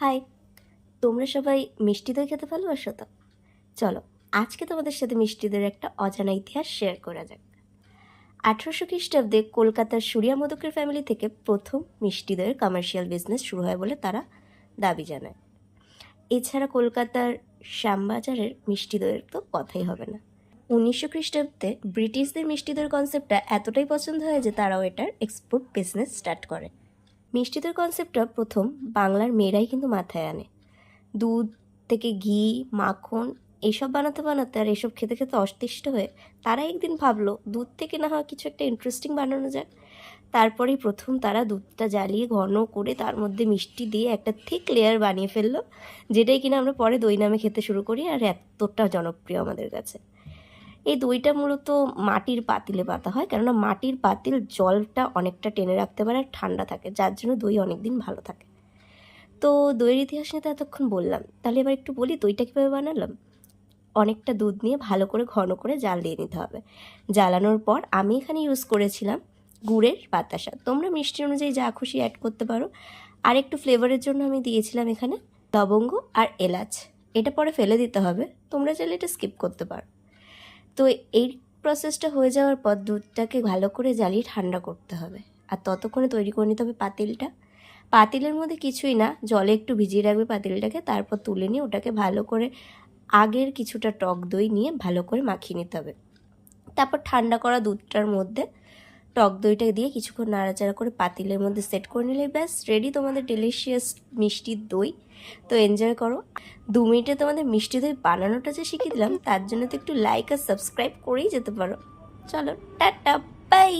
High, তোমরা সবাই মিষ্টি দই খেতে ভালোবাসো তো? চলো আজকে তোমাদের সাথে মিষ্টি দইয়ের একটা অজানা ইতিহাস শেয়ার করা যাক। 1800 খ্রিস্টাব্দে কলকাতার সুরিয়া মোদকের ফ্যামিলি থেকে প্রথম মিষ্টি দইয়ের কমার্শিয়াল বিজনেস শুরু হয় বলে তারা দাবি জানায়। এছাড়া কলকাতার শ্যামবাজারের মিষ্টি দইয়ের তো কথাই হবে না। 1900 খ্রিস্টাব্দে ব্রিটিশদের মিষ্টি দইয়ের কনসেপ্টটা এতটাই পছন্দ হয় যে তারাও এটার এক্সপোর্ট বিজনেস স্টার্ট করে। মিষ্টি দইয়ের কনসেপ্টটা প্রথম বাংলার মেয়েরাই কিন্তু মাথায় আনে। দুধ থেকে ঘি, মাখন এইসব বানাতে বানাতে আর এসব খেতে খেতে অতিষ্ঠ হয়ে তারা একদিন ভাবলো দুধ থেকে না হয় কিছু একটা ইন্টারেস্টিং বানানো যাক। তারপরেই প্রথম তারা দুধটা জ্বালিয়ে ঘন করে তার মধ্যে মিষ্টি দিয়ে একটা থিক লেয়ার বানিয়ে ফেললো, যেটাই কিনা আমরা পরে দই নামে খেতে শুরু করি আর এতটা জনপ্রিয় আমাদের কাছে। এই দইটা মূলত মাটির পাতিলে পাতা হয়, কেননা মাটির পাতিল জলটা অনেকটা টেনে রাখতে পারে আর ঠান্ডা থাকে, যার জন্য দই অনেক দিন ভালো থাকে। তো দইয়ের ইতিহাস নিয়ে তো এতক্ষণ বললাম, তাহলে এবার একটু বলি দইটা কীভাবে বানালাম। অনেকটা দুধ নিয়ে ভালো করে ঘন করে জাল দিয়ে নিতে হবে। জ্বালানোর পর আমি এখানে ইউজ করেছিলাম গুড়ের বাতাসা, তোমরা মিষ্টি অনুযায়ী যা খুশি অ্যাড করতে পারো। আর একটু ফ্লেভারের জন্য আমি দিয়েছিলাম এখানে লবঙ্গ আর এলাচ। এটা পরে ফেলে দিতে হবে, তোমরা চাইলে এটা স্কিপ করতে পারো। তো এই প্রসেসটা হয়ে যাওয়ার পর দুধটাকে ভালো করে জ্বালিয়ে ঠান্ডা করতে হবে, আর ততক্ষণে তৈরি করে নিতে হবে পাতিলটা। পাতিলের মধ্যে কিছুই না, জলে একটু ভিজিয়ে রাখবে পাতিলটাকে, তারপর তুলে নিয়ে ওটাকে ভালো করে আগের কিছুটা টক দই নিয়ে ভালো করে মাখিয়ে নিতে হবে। তারপর ঠান্ডা করা দুধটার মধ্যে টক দইটা দিয়ে কিছুক্ষণ নাড়াচাড়া করে পাতিলের মধ্যে সেট করে নিলে ব্যাস রেডি তোমাদের ডেলিশিয়াস মিষ্টি দই। তো এনজয় করো। 2 মিনিটে তোমাদের মিষ্টি দই বানানোটা যে শিখিয়ে দিলাম, তার জন্য তো একটু লাইক আর সাবস্ক্রাইব করেই যেতে পারো। চলো টাটা, বাই।